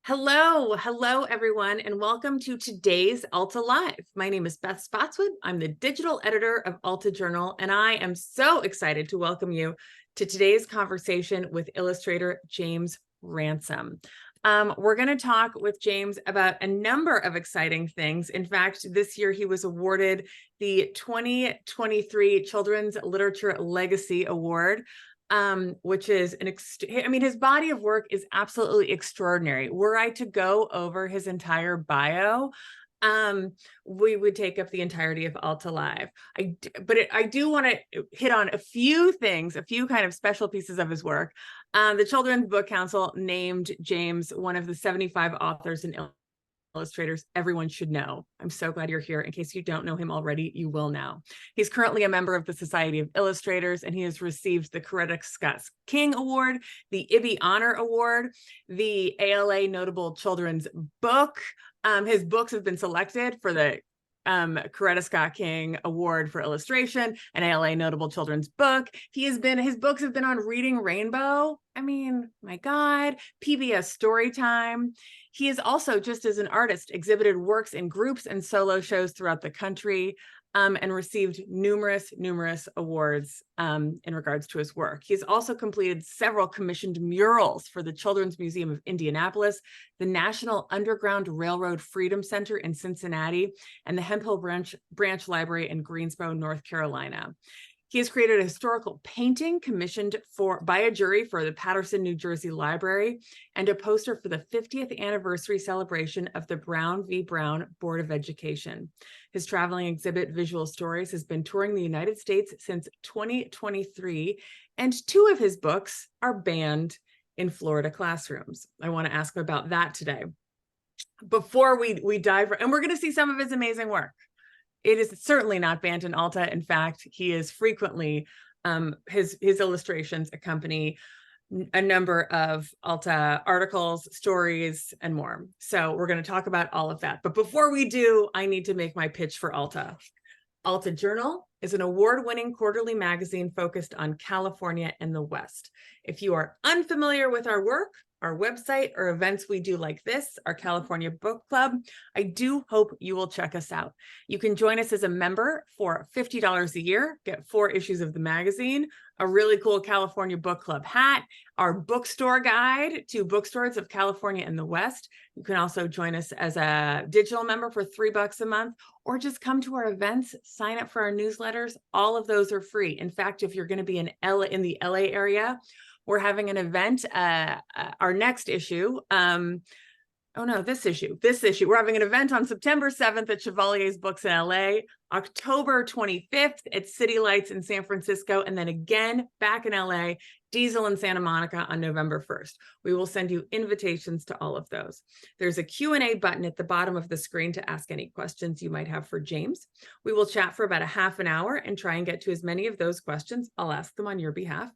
Hello, everyone, and welcome to today's Alta Live. My name is Beth Spotswood. I'm the digital editor of Alta Journal, and I am so excited to welcome you to today's conversation with illustrator James Ransome. We're going to talk with James about a number of exciting things. In fact, this year he was awarded the 2023 Children's Literature Legacy Award, which is his body of work is absolutely extraordinary. Were I to go over his entire bio, we would take up the entirety of Alta Live. I do want to hit on a few things, a few kind of special pieces of his work. The Children's Book Council named James one of the 75 authors and illustrators everyone should know. I'm so glad you're here. In case you don't know him already, you will now. He's currently a member of the Society of Illustrators, and he has received the Coretta Scott King Award, the Ibby Honor Award, the ALA Notable Children's Book. His books have been selected for the Coretta Scott King Award for Illustration, an ALA Notable Children's Book. His books have been on Reading Rainbow. I mean, my God, PBS Storytime. He is also, just as an artist, exhibited works in groups and solo shows throughout the country, and received numerous awards in regards to his work. He's also completed several commissioned murals for the Children's Museum of Indianapolis, the National Underground Railroad Freedom Center in Cincinnati, and the Hemphill Branch Library in Greensboro, North Carolina. He has created a historical painting commissioned by a jury for the Paterson, New Jersey Library, and a poster for the 50th anniversary celebration of the Brown v. Brown Board of Education. His traveling exhibit, Visual Stories, has been touring the United States since 2023, and 2 of his books are banned in Florida classrooms. I want to ask him about that today. Before we dive, and we're going to see some of his amazing work. It is certainly not banned in Alta. In fact, he is frequently, his illustrations accompany a number of Alta articles, stories, and more. So we're going to talk about all of that. But before we do, I need to make my pitch for Alta. Alta Journal is an award-winning quarterly magazine focused on California and the West. If you are unfamiliar with our work, our website, or events we do like this, our California Book Club, I do hope you will check us out. You can join us as a member for $50 a year, get 4 issues of the magazine, a really cool California Book Club hat, our bookstore guide to bookstores of California and the West. You can also join us as a digital member for $3 a month, or just come to our events, sign up for our newsletters. All of those are free. In fact, if you're going to be in the LA area, we're having an event, our next issue. This issue. We're having an event on September 7th at Chevalier's Books in LA, October 25th at City Lights in San Francisco, and then again back in LA, Diesel in Santa Monica on November 1st. We will send you invitations to all of those. There's a Q&A button at the bottom of the screen to ask any questions you might have for James. We will chat for about a half an hour and try and get to as many of those questions, I'll ask them on your behalf,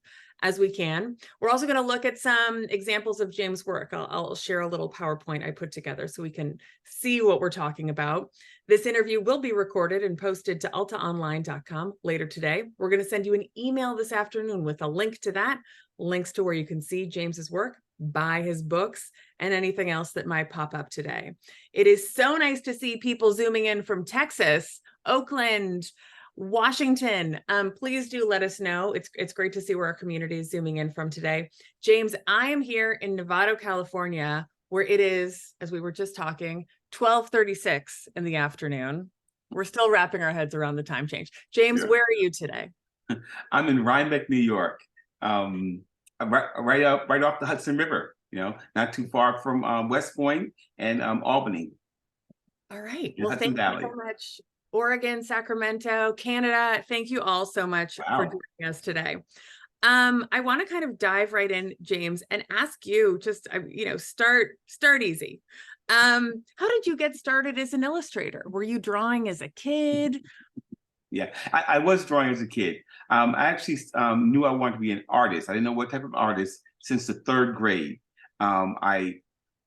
as we can. We're also going to look at some examples of James' work. I'll share a little PowerPoint I put together so we can see what we're talking about. This interview will be recorded and posted to altaonline.com later today. We're going to send you an email this afternoon with a link to that, links to where you can see James's work, buy his books, and anything else that might pop up today. It is so nice to see people zooming in from Texas, Oakland, Washington. Please do let us know. It's great to see where our community is zooming in from today. James, I am here in Novato, California, where it is, as we were just talking, 12:36 in the afternoon. We're still wrapping our heads around the time change. James, Where are you today? I'm in Rhinebeck, New York, right off the Hudson River. Not too far from West Point and Albany. All right. Well, thank you so much. Oregon, Sacramento, Canada. Thank you all so much for joining us today. I want to kind of dive right in, James, and ask you just, start easy. How did you get started as an illustrator? Were you drawing as a kid? Yeah, I was drawing as a kid. I actually knew I wanted to be an artist. I didn't know what type of artist since the 3rd grade. I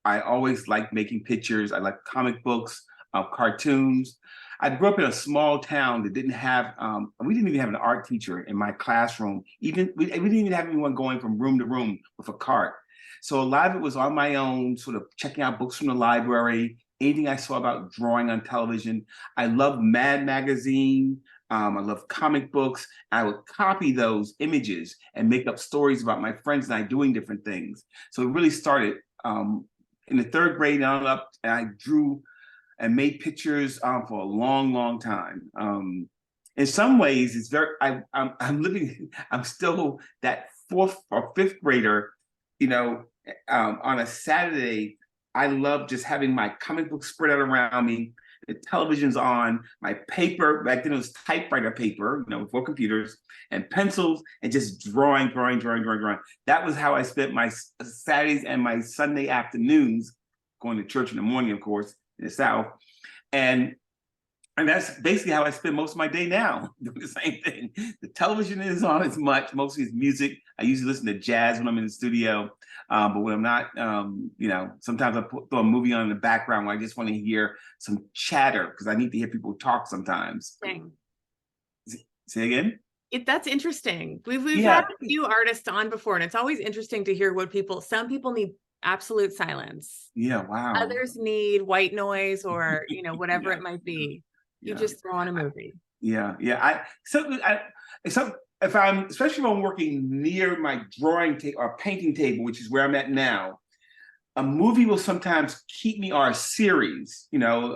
always liked making pictures. I liked comic books, cartoons. I grew up in a small town that didn't have, we didn't even have an art teacher in my classroom. Even we didn't even have anyone going from room to room with a cart. So a lot of it was on my own, sort of checking out books from the library, anything I saw about drawing on television. I loved Mad Magazine. I love comic books. I would copy those images and make up stories about my friends and I doing different things. So it really started in the third grade on up, and I drew and made pictures for a long, long time. In some ways, it's very. I'm living. I'm still that fourth or fifth grader. You know, on a Saturday, I love just having my comic book spread out around me. The television's on, my paper, back then it was typewriter paper, you know, before computers, and pencils, and just drawing. That was how I spent my Saturdays and my Sunday afternoons, going to church in the morning, of course, in the South. And that's basically how I spend most of my day now, doing the same thing. The television is on as much, mostly it's music. I usually listen to jazz when I'm in the studio. But when I'm not, you know, sometimes I throw a movie on in the background where I just want to hear some chatter because I need to hear people talk sometimes. Dang. Say again? That's interesting. We've had a few artists on before, and it's always interesting to hear what some people need absolute silence. Yeah, wow. Others need white noise or, you know, whatever it might be. You just throw on a movie. So if I'm, especially if I'm working near my drawing table or painting table, which is where I'm at now, a movie will sometimes keep me, or a series, you know,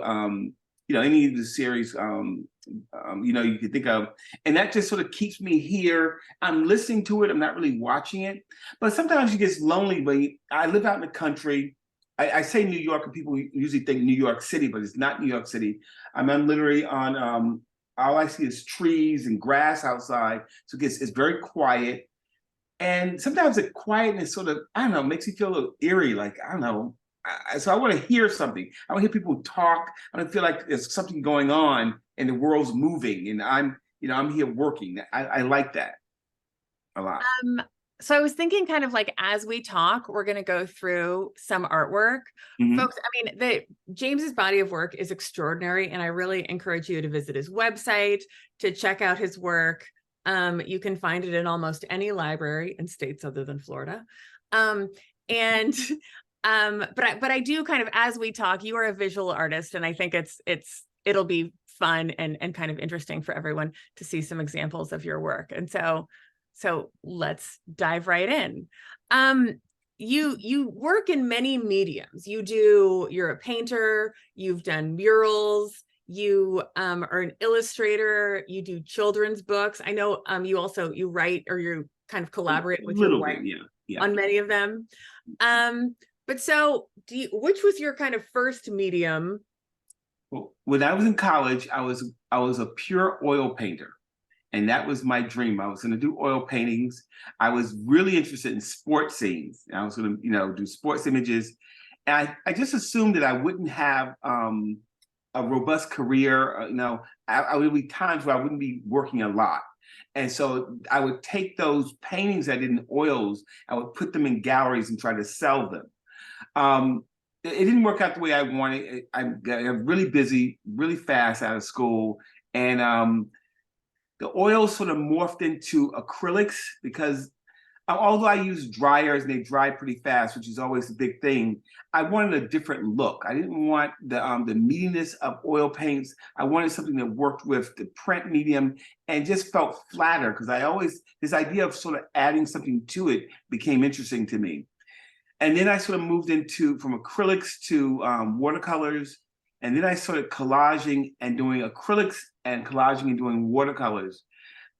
any of the series, you know, you can think of, and that just sort of keeps me here. I'm listening to it. I'm not really watching it, but sometimes you get lonely. But I live out in the country. I say New York, and people usually think New York City, but it's not New York City. I'm literally on, all I see is trees and grass outside. So it's very quiet. And sometimes the quietness sort of, I don't know, makes you feel a little eerie, like, I don't know. So I want to hear something. I want to hear people talk. I want to feel like there's something going on and the world's moving and I'm here working. I like that a lot. So I was thinking kind of like, as we talk, we're going to go through some artwork. Folks, I mean, James's body of work is extraordinary, and I really encourage you to visit his website, to check out his work. You can find it in almost any library in states other than Florida. But I do kind of, as we talk, you are a visual artist, and I think it'll be fun and kind of interesting for everyone to see some examples of your work. And so let's dive right in. You work in many mediums. You're a painter, you've done murals, you are an illustrator, you do children's books. I know you write, or you kind of collaborate with your wife on many of them. But so which was your kind of first medium? Well, when I was in college, I was a pure oil painter. And that was my dream. I was going to do oil paintings. I was really interested in sports scenes. I was going to, do sports images. And I just assumed that I wouldn't have a robust career. I would be times where I wouldn't be working a lot. And so I would take those paintings I did in oils, I would put them in galleries and try to sell them. It didn't work out the way I wanted. I got really busy, really fast out of school. And the oils sort of morphed into acrylics because although I use dryers and they dry pretty fast, which is always a big thing, I wanted a different look. I didn't want the meatiness of oil paints. I wanted something that worked with the print medium and just felt flatter because this idea of sort of adding something to it became interesting to me. And then I sort of moved from acrylics to watercolors. And then I started collaging and doing acrylics and collaging and doing watercolors.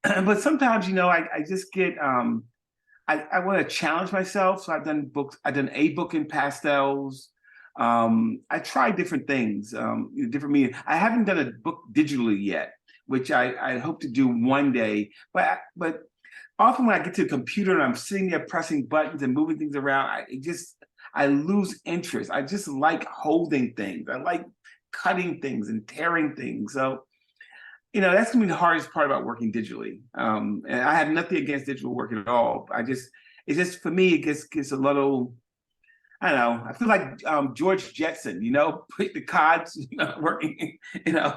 But sometimes, I just get, I want to challenge myself. So I've done books. I've done a book in pastels. I tried different things, different media. I haven't done a book digitally yet, which I hope to do one day. But often when I get to the computer and I'm sitting there pressing buttons and moving things around, I lose interest. I just like holding things. I like cutting things and tearing things. So, that's gonna be the hardest part about working digitally. And I have nothing against digital work at all. It's just for me, it gets a little, I don't know. I feel like George Jetson, put the cards, working,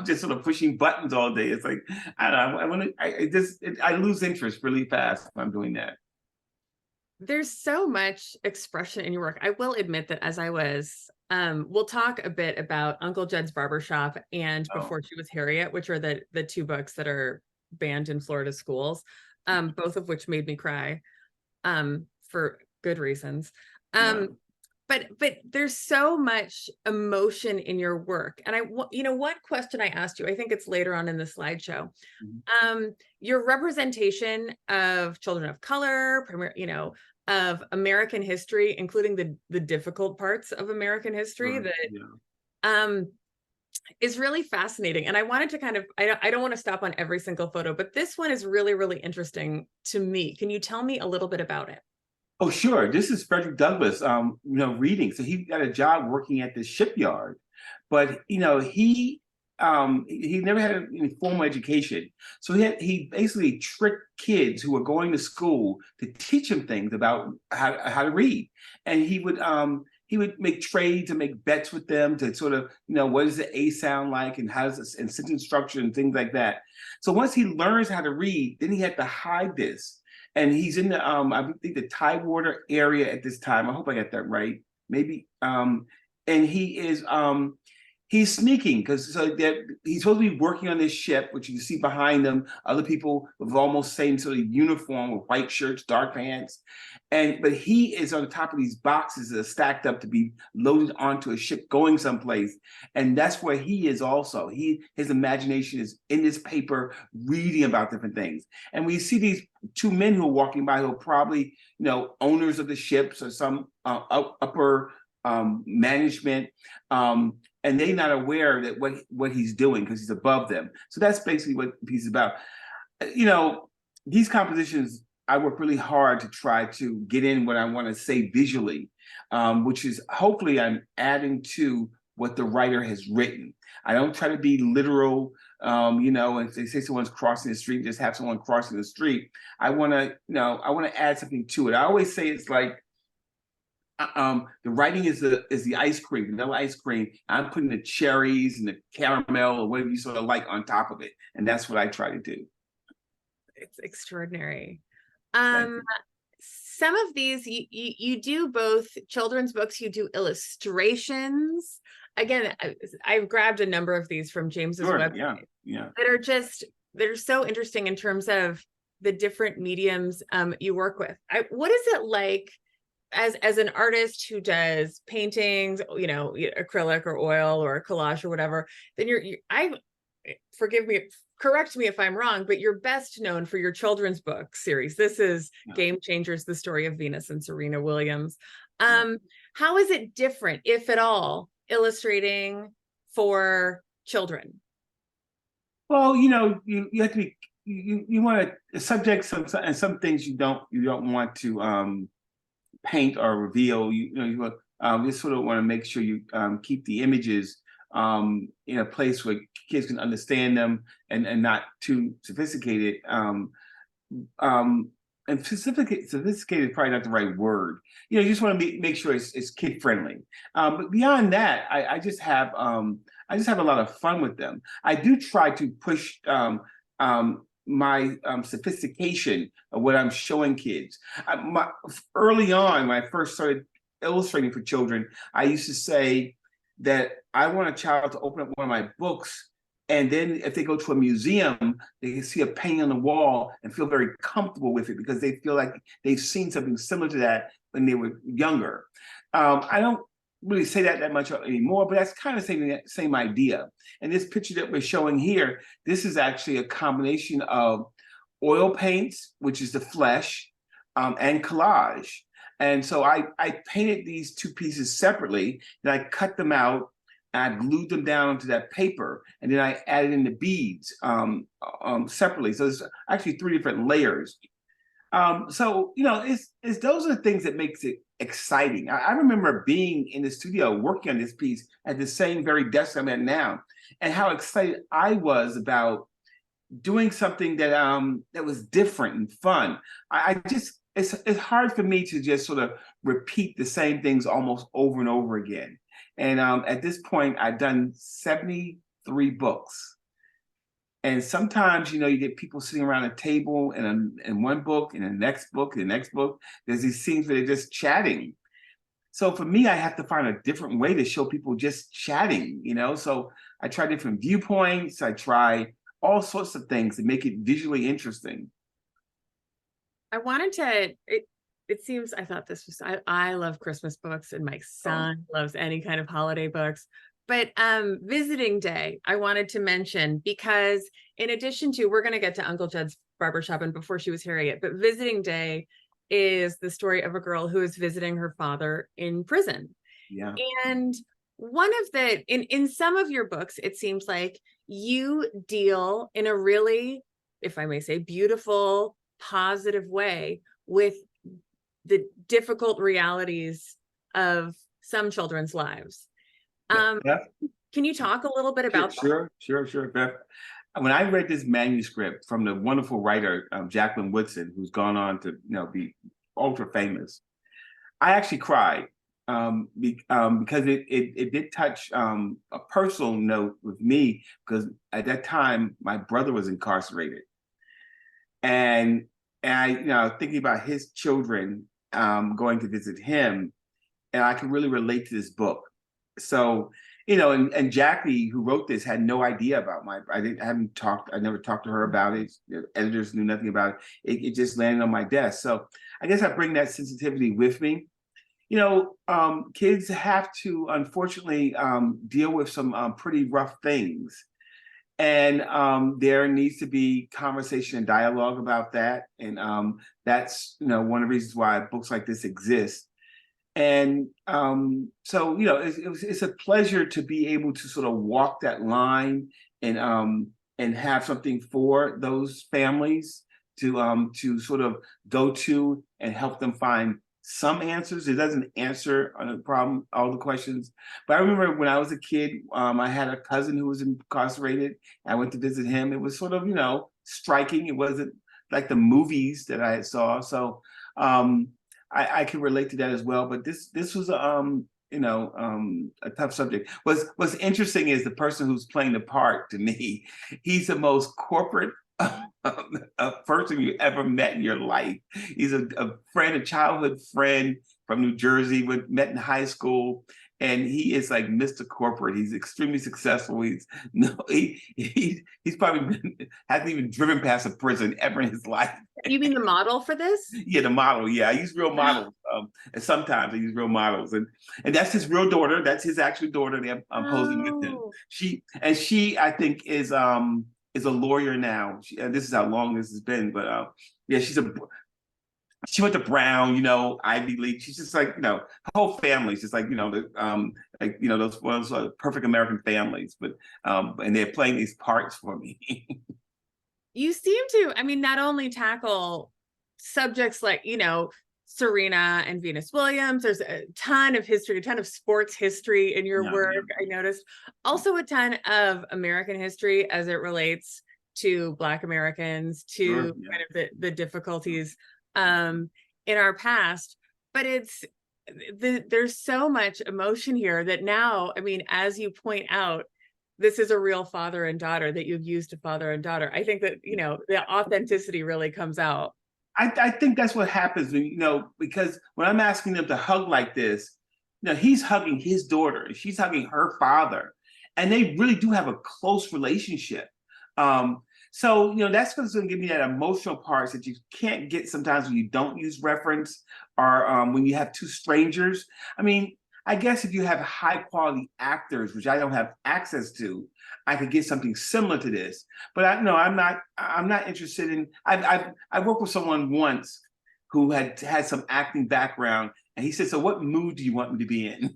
just sort of pushing buttons all day. It's like, I don't know. I want to, I lose interest really fast when I'm doing that. There's so much expression in your work. I will admit that as I was, we'll talk a bit about Uncle Judd's Barbershop and Oh, Before She Was Harriet, which are the two books that are banned in Florida schools, both of which made me cry, for good reasons. yeah. But there's so much emotion in your work. And one question I asked you, I think it's later on in the slideshow, Mhm. your representation of children of color, of American history, including the difficult parts of American history Sure. that Yeah. um, is really fascinating. And I wanted to I don't want to stop on every single photo, but this one is really, really interesting to me. Can you tell me a little bit about it? Oh, sure. This is Frederick Douglass, reading. So he got a job working at the shipyard, but he never had any formal education. So he basically tricked kids who were going to school to teach him things about how to read, and he would make trades and make bets with them to sort of, what does the A sound like, and how does this, and sentence structure and things like that. So once he learns how to read, then he had to hide this, and he's in the I think the Tidewater area at this time. I hope I got that right. Maybe and he's sneaking because so that he's supposed to be working on this ship, which you can see behind him, other people with almost same sort of uniform with white shirts, dark pants, but he is on the top of these boxes that are stacked up to be loaded onto a ship going someplace, and that's where he is also. His imagination is in this paper, reading about different things, and we see these two men who are walking by who are probably owners of the ships or some upper management, and they're not aware that what he's doing because he's above them. So that's basically what the piece is about. You know, these compositions, I work really hard to try to get in what I want to say visually, which is hopefully I'm adding to what the writer has written. I don't try to be literal, and they say someone's crossing the street, just have someone crossing the street. I want to, I want to add something to it. I always say it's like the writing is the ice cream, vanilla ice cream. I'm putting the cherries and the caramel or whatever you sort of like on top of it, and that's what I try to do. It's extraordinary. Thank Um, you. some of these you do both children's books, you do illustrations. Again, I've grabbed a number of these from James's Sure. website Yeah. Yeah. that are so interesting in terms of the different mediums you work with. What is it like as an artist who does paintings, acrylic or oil or collage or whatever? Then I forgive me, correct me if I'm wrong, but you're best known for your children's book series. This is Yeah. Game Changers, the story of Venus and Serena Williams. Yeah. How is it different, if at all, illustrating for children? Well, you have to be you want to subject some things you don't want to paint or reveal. You just sort of want to make sure you keep the images in a place where kids can understand them and not too sophisticated. And sophisticated is probably not the right word. You just want to make sure it's kid friendly. But beyond that, I just have a lot of fun with them. I do try to push my sophistication of what I'm showing kids. Early on, when I first started illustrating for children, I used to say that I want a child to open up one of my books, and then if they go to a museum, they can see a painting on the wall and feel very comfortable with it because they feel like they've seen something similar to that when they were younger. I don't really say that much anymore, but that's kind of same idea. And this picture that we're showing here, this is actually a combination of oil paints, which is the flesh, and collage. And so I painted these two pieces separately, and I cut them out, and I glued them down onto that paper, and then I added in the beads separately. So there's actually three different layers. So it's those are the things that makes it exciting. I remember being in the studio working on this piece at the same very desk I'm at now, and how excited I was about doing something that was different and fun. I just it's hard for me to just sort of repeat the same things almost over and over again. And at this point, I've done 73 books. And sometimes, you get people sitting around a table in one book, and the next book, and the next book. There's these scenes where they're just chatting. So for me, I have to find a different way to show people just chatting, So I try different viewpoints. I try all sorts of things to make it visually interesting. I wanted to, it seems, I thought this was, I love Christmas books, and my son loves any kind of holiday books. But Visiting Day, I wanted to mention, because in addition to, we're going to get to Uncle Judd's Barbershop and Before She Was Harriet, but Visiting Day is the story of a girl who is visiting her father in prison. Yeah. And one of the, in some of your books, it seems like you deal in a really, if I may say, beautiful, positive way with the difficult realities of some children's lives. Yeah. Can you talk a little bit about that? Sure, Beth. When I read this manuscript from the wonderful writer Jacqueline Woodson, who's gone on to be ultra famous, I actually cried because it did touch a personal note with me, because at that time my brother was incarcerated, and I thinking about his children going to visit him, and I could really relate to this book. So, and Jackie, who wrote this, had no idea about I never talked to her about it. The editors knew nothing about it. It just landed on my desk. So I guess I bring that sensitivity with me. Kids have to, unfortunately, deal with some pretty rough things. And there needs to be conversation and dialogue about that. And that's, one of the reasons why books like this exist. And so, it's a pleasure to be able to sort of walk that line and have something for those families to sort of go to and help them find some answers. It doesn't answer on the problem, all the questions. But I remember when I was a kid, I had a cousin who was incarcerated. I went to visit him. It was sort of, striking. It wasn't like the movies that I saw. So I can relate to that as well. But this was a tough subject. What's interesting is the person who's playing the part, to me, he's the most corporate a person you ever met in your life. He's a childhood friend from New Jersey, met in high school, and he is like Mr. Corporate. He's extremely successful. He's probably hasn't even driven past a prison ever in his life. You mean the model for this? Yeah, the model. Yeah, I use real models. And sometimes I use real models, and that's his real daughter. That's his actual daughter. I'm posing with him. She, I think, is a lawyer now. This is how long this has been, but yeah, she went to Brown, Ivy League. She's just like, her whole family's just like, those perfect American families. But and they're playing these parts for me. You seem to, not only tackle subjects like, Serena and Venus Williams. There's a ton of history, a ton of sports history in your work. I noticed also a ton of American history as it relates to Black Americans, to kind of the difficulties in our past. But there's so much emotion here that now, as you point out, this is a real father and daughter that you've used to father and daughter. I think that, the authenticity really comes out. I think that's what happens when, because when I'm asking them to hug like this, he's hugging his daughter and she's hugging her father, and they really do have a close relationship. So, that's what's going to give me that emotional parts that you can't get sometimes when you don't use reference, or when you have two strangers. I guess if you have high quality actors, which I don't have access to, I could get something similar to this. But I'm not interested in. I worked with someone once who had some acting background, and he said, "So what mood do you want me to be in?"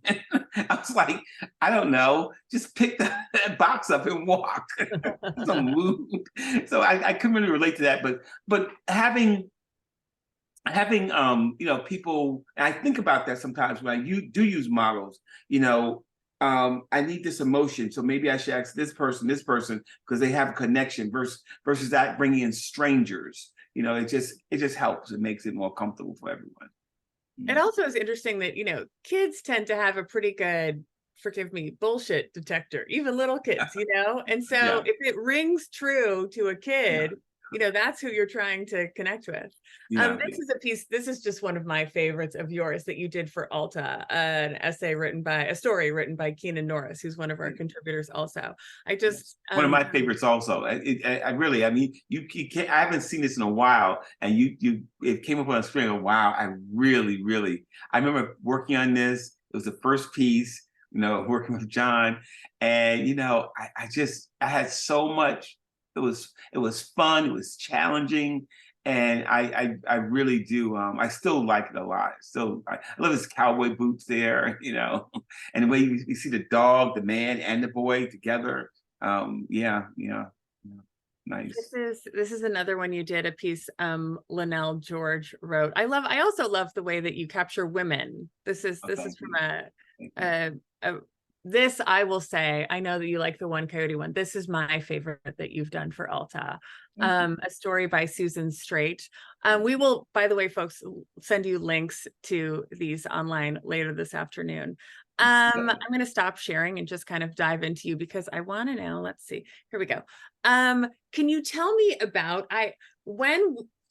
I was like, "I don't know. Just pick that box up and walk." Some mood. So I couldn't really relate to that. But having people, and I think about that sometimes when I do use models. I need this emotion, so maybe I should ask this person, because they have a connection, versus that bringing in strangers. it just helps. It makes it more comfortable for everyone. It also is interesting that, kids tend to have a pretty good, forgive me, bullshit detector, even little kids, And so Yeah, if it rings true to a yeah, kid, that's who you're trying to connect with. yeah, This is a piece, this is just one of my favorites of yours that you did for Alta, a story written by Keenan Norris, who's one of our yeah. contributors also. I Yes. just, One of my favorites also. I really, I mean, you can't, I haven't seen this in a while, and it came up on a screen. Wow, I really, I remember working on this. It was the first piece, working with John, and I had so much. It was fun. It was challenging, and I really do. I still like it a lot. I love his cowboy boots there, and the way you see the dog, the man, and the boy together. Yeah, nice. this is another one you did, a piece Linnell George wrote. I also love the way that you capture women. This is Oh, this is thank you. from Thank you. a this, I will say, I know that you like the One Coyote one. This is my favorite that you've done for Alta. Thank you. A story by Susan Straight. We will, by the way, folks, send you links to these online later this afternoon. I'm going to stop sharing and just kind of dive into you because I want to know. Let's see. Here we go. Can you tell me about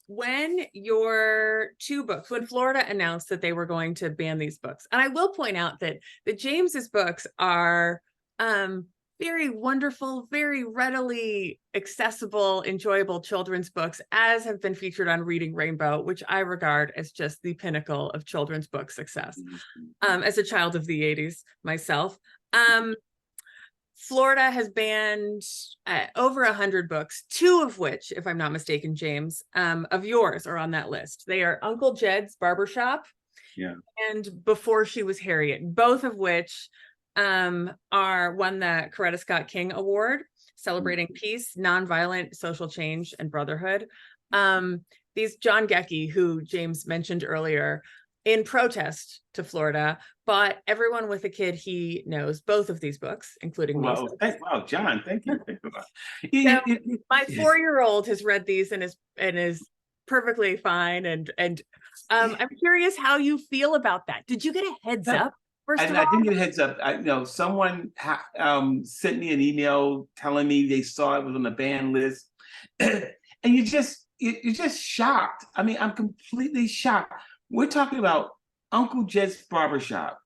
when your two books, when Florida announced that they were going to ban these books, and I will point out that the James's books are very wonderful, very readily accessible, enjoyable children's books, as have been featured on Reading Rainbow, which I regard as just the pinnacle of children's book success. As a child of the 80s myself. Florida has banned over 100 books, two of which, if I'm not mistaken, James, of yours are on that list. They are Uncle Jed's Barbershop, Yeah. and Before She Was Harriet, both of which won the Coretta Scott King Award, celebrating peace, nonviolent social change, and brotherhood. These John Gecky, who James mentioned earlier, in protest to Florida, bought everyone with a kid he knows both of these books, including me. Wow, John, thank you. Thank So you. my 4-year-old has read these and is perfectly fine. And I'm curious how you feel about that. Did you get a heads up? First of I all, didn't get a heads up. Someone sent me an email telling me they saw it was on the ban list, and you're just shocked. I mean, I'm completely shocked. We're talking about Uncle Jed's Barbershop.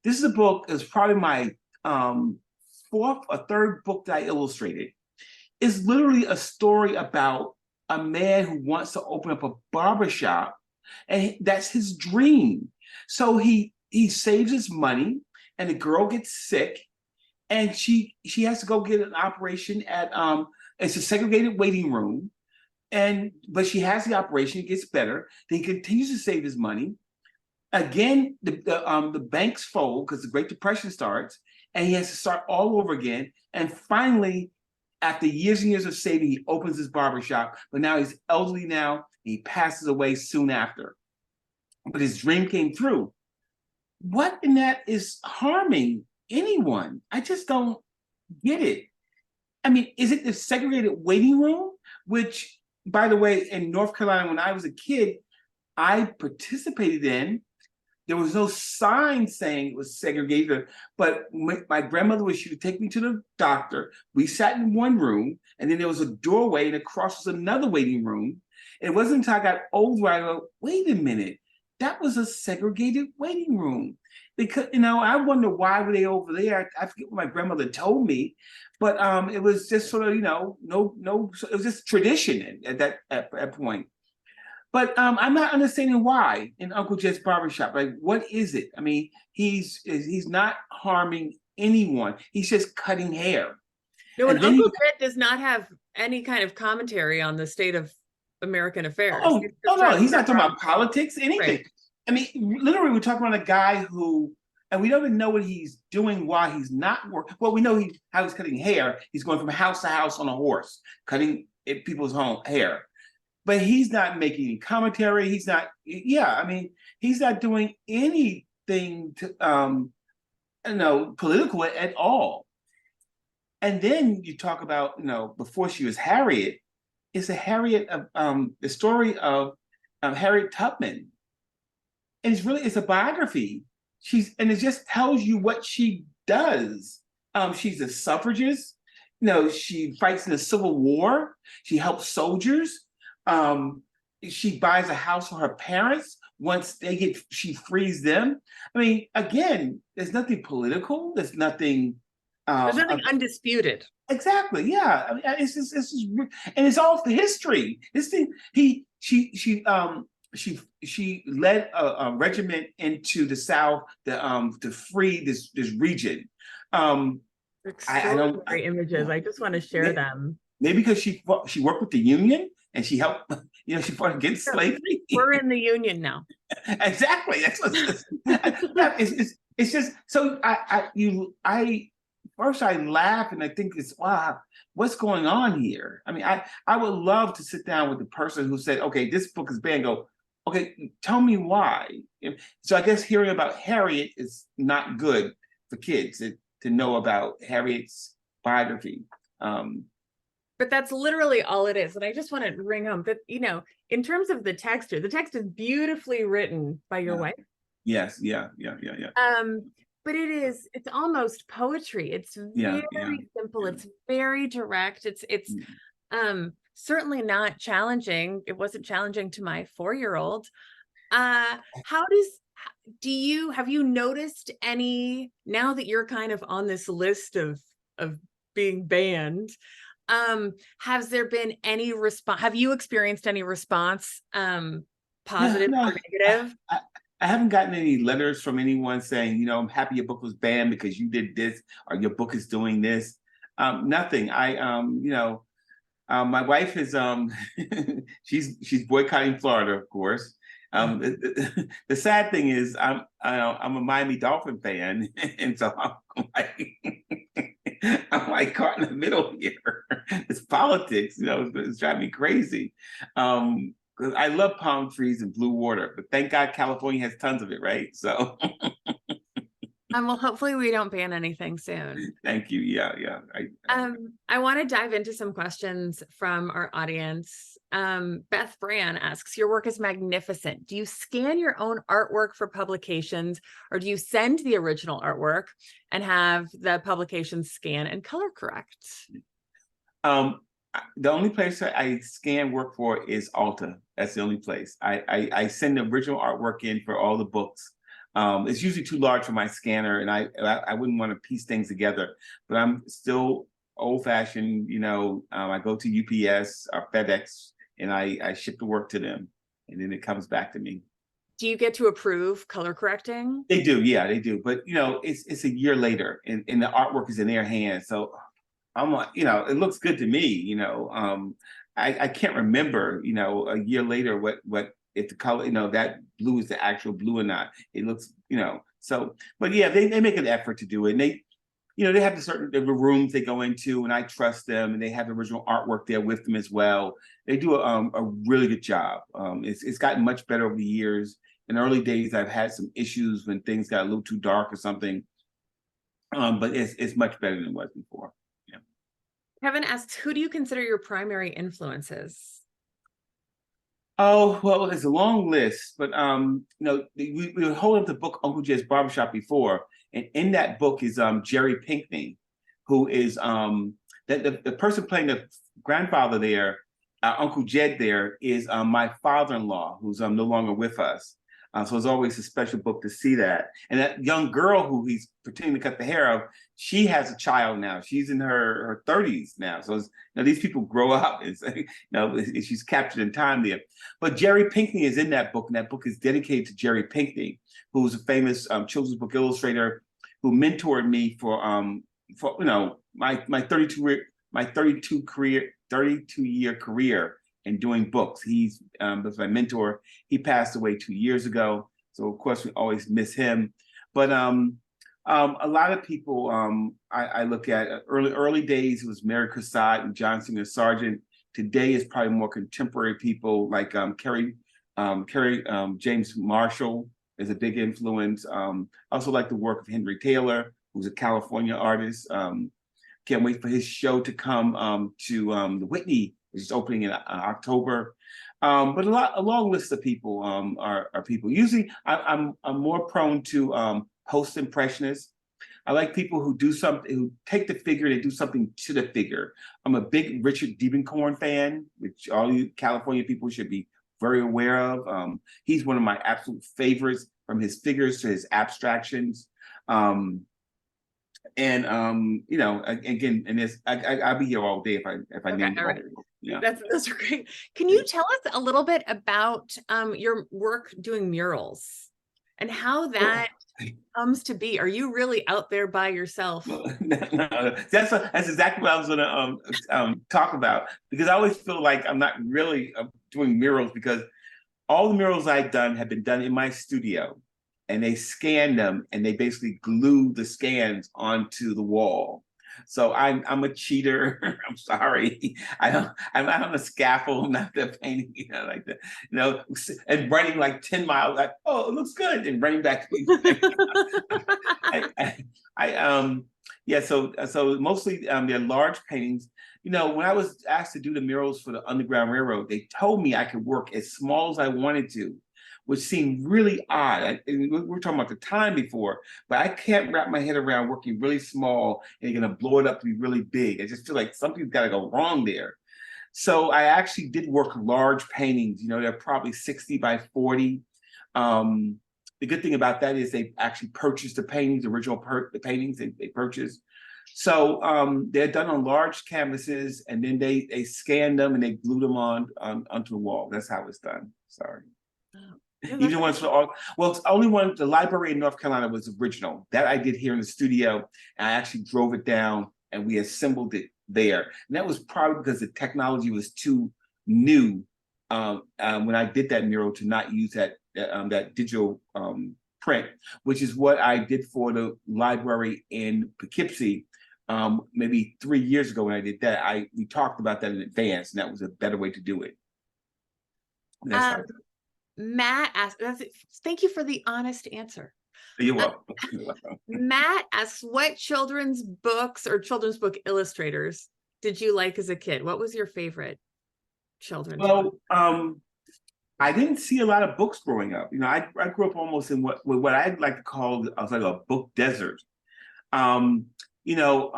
This is a book. It's probably my fourth or third book that I illustrated. It's literally a story about a man who wants to open up a barbershop, and that's his dream. So he saves his money, and the girl gets sick, and she has to go get an operation at it's a segregated waiting room, but she has the operation, it gets better. Then he continues to save his money. Again, the banks fold because the Great Depression starts, and he has to start all over again. And finally, after years and years of saving, he opens his barbershop. But now he's elderly now, and he passes away soon after. But his dream came through. What in that is harming anyone? I just don't get it. I mean, is it the segregated waiting room? Which, by the way, in North Carolina, when I was a kid, I participated in. There was no sign saying it was segregated, but my grandmother she would take me to the doctor. We sat in one room, and then there was a doorway, and across was another waiting room. And it wasn't until I got older I go, wait a minute, that was a segregated waiting room. Because I wonder why were they over there. I forget what my grandmother told me, but it was just sort of no, it was just tradition at that point. But I'm not understanding why in Uncle Jed's Barbershop. Like, what is it? I mean, he's not harming anyone. He's just cutting hair. no, and And then Uncle Jed does not have any kind of commentary on the state of American affairs. He's just no, talking he's not about talking about politics, anything. Right. I mean, literally, we're talking about a guy who, and we don't even know what he's doing while he's not working. Well, we know how he's cutting hair. He's going from house to house on a horse, cutting people's hair. But he's not making any commentary. He's not, I mean, he's not doing anything to, political at all. And then you talk about, Before She Was Harriet. is the story of Harriet Tubman, and it's a biography. And it just tells you what she does. She's a suffragist. She fights in the Civil War. She helps soldiers. Um, she buys a house for her parents. Once she frees them. I mean, again, there's nothing political. There's nothing. There's nothing undisputed. Exactly. Yeah. I mean, and it's all the history. This thing. She led a regiment into the South to free this region. Extraordinary images. I just want to share them. Maybe because she worked with the Union and she helped. She fought against slavery. We're in the Union now. Exactly. That's what it's just so I first I laugh and I think it's wow, what's going on here? I mean, I would love to sit down with the person who said, okay, this book is bad, and go, okay, tell me why. So I guess hearing about Harriet is not good for kids to know about Harriet's biography. But that's literally all it is. And I just want to bring home that, in terms of the text here, the text is beautifully written by your wife. Yes, yeah. But it's almost poetry. It's very simple. It's very direct. It's certainly not challenging. It wasn't challenging to my 4-year-old. Have you noticed any, now that you're kind of on this list of being banned, has there been any response? Have you experienced any response, positive or negative? I haven't gotten any letters from anyone saying, I'm happy your book was banned because you did this or your book is doing this. Nothing. My wife is she's boycotting Florida, of course. The sad thing is I'm a Miami Dolphin fan, and so I'm like caught in the middle here. It's politics, it's driving me crazy. I love palm trees and blue water, but thank God California has tons of it, right? So well, hopefully we don't ban anything soon. Thank you. Yeah. I want to dive into some questions from our audience. Beth Brand asks, your work is magnificent. Do you scan your own artwork for publications, or do you send the original artwork and have the publications scan and color correct? The only place that I scan work for is Alta. That's the only place. I send the original artwork in for all the books. It's usually too large for my scanner, and I wouldn't want to piece things together. But I'm still old-fashioned. I go to UPS or FedEx, and I ship the work to them, and then it comes back to me. Do you get to approve color correcting? They do, yeah, they do. But it's a year later, and the artwork is in their hands, so I'm like, it looks good to me. I can't remember, a year later what if the color, that blue is the actual blue or not. It looks, so, but yeah, they make an effort to do it. And they have the rooms they go into, and I trust them, and they have the original artwork there with them as well. They do a really good job. It's gotten much better over the years. In the early days, I've had some issues when things got a little too dark or something. But it's much better than it was before. Yeah. Kevin asks, who do you consider your primary influences? Oh, well, it's a long list, but we were holding up the book Uncle Jed's Barbershop before, and in that book is Jerry Pinkney, who is the person playing the grandfather there, Uncle Jed there is my father-in-law, who's no longer with us. So it's always a special book to see that. And that young girl who he's pretending to cut the hair of, she has a child now. She's in her 30s now. So these people grow up. She's captured in time there. But Jerry Pinkney is in that book, and that book is dedicated to Jerry Pinkney, who's a famous children's book illustrator who mentored me for my 32-year career in doing books. He's was my mentor. He passed away 2 years ago, so of course we always miss him. But a lot of people I look at early days. It was Mary Cassatt and John Singer Sargent. Today is probably more contemporary people like Carrie James Marshall is a big influence. I also like the work of Henry Taylor, who's a California artist. Can't wait for his show to come to the Whitney which is opening in October. But a long list of people are people. Usually, I'm more prone to post impressionists. I like people who do something, who take the figure, they do something to the figure. I'm a big Richard Diebenkorn fan, which all you California people should be very aware of. He's one of my absolute favorites, from his figures to his abstractions. You know, again, and I'll be here all day if I Okay, named all all right. of them. Yeah. Those are great. Can you tell us a little bit about your work doing murals and how that comes to be? Are you really out there by yourself? No, that's exactly what I was going to talk about, because I always feel like I'm not really doing murals, because all the murals I've done have been done in my studio, and they scan them and they basically glue the scans onto the wall. So I'm a cheater. I'm sorry. I'm not on a scaffold. I'm not the painting, you know, like that, you know, and running like 10 miles, like, oh, it looks good, and running back. I yeah, so mostly they're large paintings. You know, when I was asked to do the murals for the Underground Railroad, they told me I could work as small as I wanted to, which seemed really odd. And we were talking about the time before, but I can't wrap my head around working really small and you're gonna blow it up to be really big. I just feel like something's got to go wrong there. So I actually did work large paintings. You know, they're probably 60 by 40. The good thing about that is they actually purchased the paintings, the paintings they purchased. So they're done on large canvases, and then they scan them and they glue them onto the wall. That's how it's done. Sorry. No, Even ones for all, well, it's only one, the library in North Carolina was original. That I did here in the studio, and I actually drove it down and we assembled it there. And that was probably because the technology was too new when I did that mural to not use that digital print, which is what I did for the library in Poughkeepsie. Maybe 3 years ago when I did that, we talked about that in advance, and that was a better way to do it. And that's how. Matt asked, thank you for the honest answer. You're welcome. Matt asks, what children's books or children's book illustrators did you like as a kid? What was your favorite children's book? Well, I didn't see a lot of books growing up. You know, I grew up almost in what I'd like to call, I was like a book desert. Um, you know,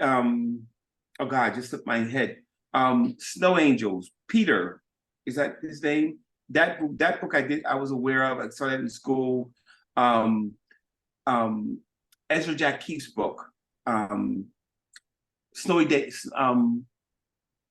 oh God, just slipped my head. Snow Angels, Peter, is that his name? That book I was aware of. I saw that in school. Um, Ezra Jack Keefe's book, Snowy Day.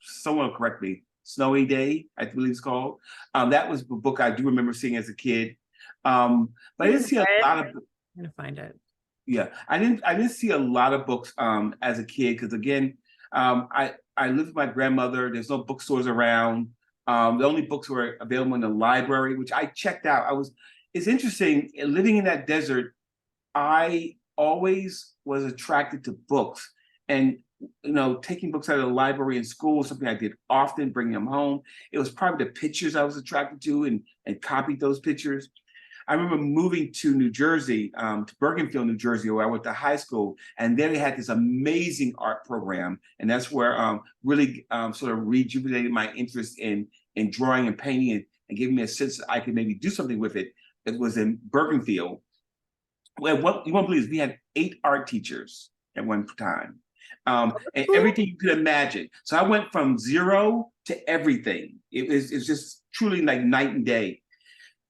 Someone will correct me. Snowy Day, I believe it's called. That was a book I do remember seeing as a kid. But I didn't see a lot of. I'm gonna find it. Yeah, I didn't see a lot of books as a kid, because again, I lived with my grandmother. There's no bookstores around. The only books were available in the library, which I checked out. It's interesting, living in that desert, I always was attracted to books. And you know, taking books out of the library in school was something I did often, bringing them home. It was probably the pictures I was attracted to, and copied those pictures. I remember moving to New Jersey, to Bergenfield, New Jersey, where I went to high school, and there they had this amazing art program, and that's where really sort of rejuvenated my interest in drawing and painting, and giving me a sense that I could maybe do something with it. It was in Bergenfield. Well, what you won't believe is we had 8 art teachers at one time, and everything you could imagine. So I went from zero to everything. It's just truly like night and day.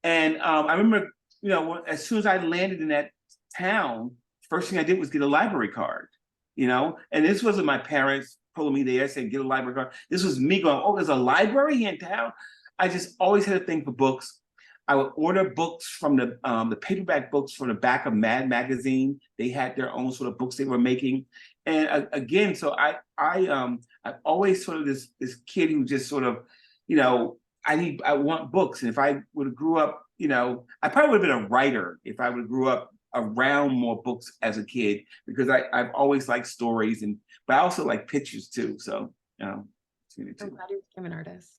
And I remember, you know, as soon as I landed in that town, first thing I did was get a library card, you know, and this wasn't my parents pulling me there saying, get a library card. This was me going, oh, there's a library in town. I just always had a thing for books. I would order books from the paperback books from the back of Mad Magazine. They had their own sort of books they were making. And again, so I always sort of this kid who just sort of, you know, I want books. And if I would have grew up, you know, I probably would have been a writer if I would have grew up around more books as a kid, because I've always liked stories, but I also like pictures too. So, you know, I'm glad you became an artist.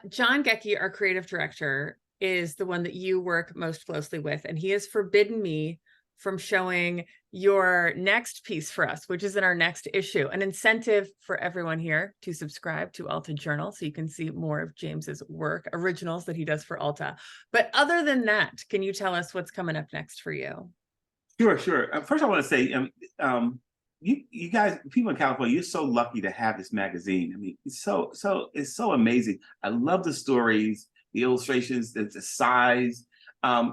John Gecky, our creative director, is the one that you work most closely with, and he has forbidden me from showing your next piece for us, which is in our next issue, an incentive for everyone here to subscribe to Alta Journal so you can see more of James's work, originals that he does for Alta. But other than that, can you tell us what's coming up next for you? Sure. First, I want to say, you guys, people in California, you're so lucky to have this magazine. I mean, it's so amazing. I love the stories, the illustrations, the size.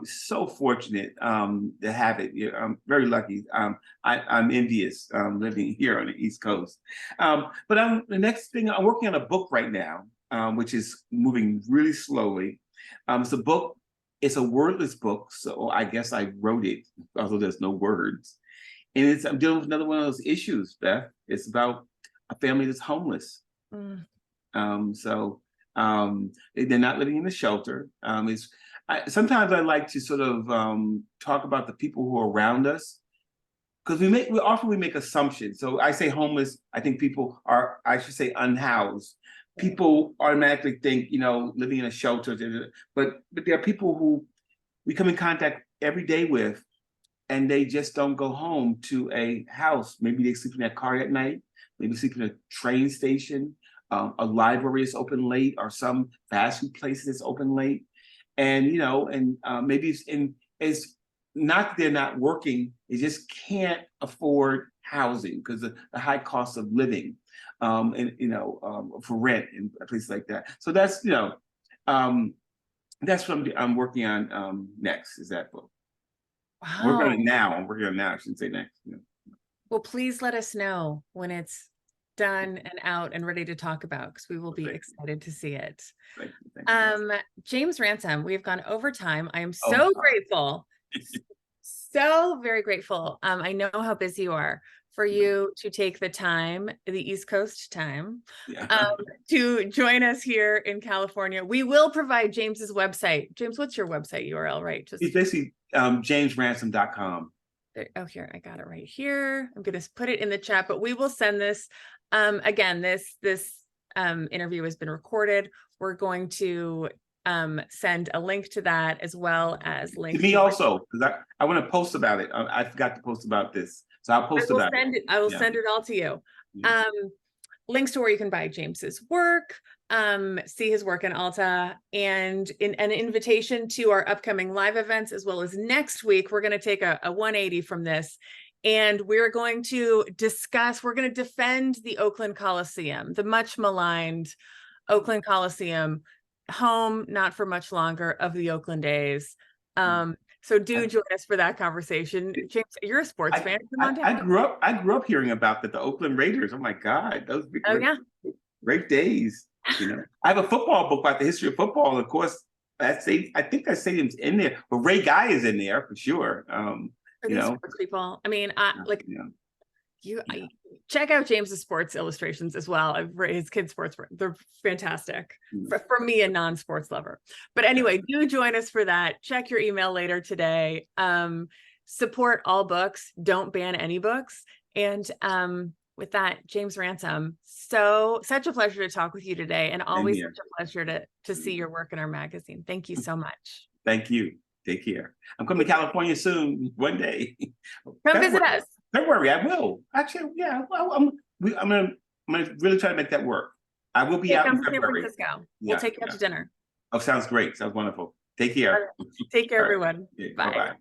So fortunate to have it. I'm very lucky. I'm envious living here on the East Coast. But the next thing, I'm working on a book right now, which is moving really slowly. It's a book. It's a wordless book, so I guess I wrote it, although there's no words. And I'm dealing with another one of those issues, Beth. It's about a family that's homeless. So they're not living in a shelter. Sometimes I like to sort of talk about the people who are around us, because we make assumptions. So I say homeless, I think people are, I should say, unhoused. People automatically think, living in a shelter, but there are people who we come in contact every day with, and they just don't go home to a house. Maybe they sleep in their car at night, maybe sleep in a train station, a library is open late, or some fast food place is open late. And, maybe it's not that they're not working, they just can't afford housing because of the high cost of living. For rent and places like that. So that's what I'm working on next, is that book. Wow. I'm working on it now. I shouldn't say next. Well, please let us know when it's done and out and ready to talk about, because we will be excited to see it. Thank you. James Ransome, we've gone over time. I am so grateful. So very grateful. I know how busy you are, for you to take the time, the East Coast time, to join us here in California. We will provide James's website. James, what's your website URL, right? It's basically jamesransome.com. Oh, here, I got it right here. I'm going to put it in the chat, but we will send this. Again, this interview has been recorded. We're going to send a link to that, as well as links to me also, because I want to post about it. I forgot to post about this, so I'll post about it. I will send it all to you. Links to where you can buy James's work, see his work in Alta, and an invitation to our upcoming live events, as well as next week. We're going to take a 180 from this, and we're going to defend the Oakland Coliseum, the much maligned Oakland Coliseum, home not for much longer of the Oakland A's. So do join us for that conversation. James, you're a sports fan. I grew up hearing about the Oakland Raiders. Oh my God, those big great days. I have a football book about the history of football. Of course, I think that stadium's in there, but Ray Guy is in there for sure. Sports people. I mean, check out James's sports illustrations as well. His kids' sports, they're fantastic for me, a non-sports lover. But anyway, do join us for that. Check your email later today. Support all books. Don't ban any books. And with that, James Ransome, such a pleasure to talk with you today, and always such a pleasure to see your work in our magazine. Thank you so much. Thank you. Take care. I'm coming to California soon, one day. Come visit us. Don't worry, I will. Actually, yeah. Well, I'm gonna really try to make that work. I will be out in February. San Francisco. We'll take you out to dinner. Oh, sounds great. Sounds wonderful. Take care. Take care, everyone. Bye.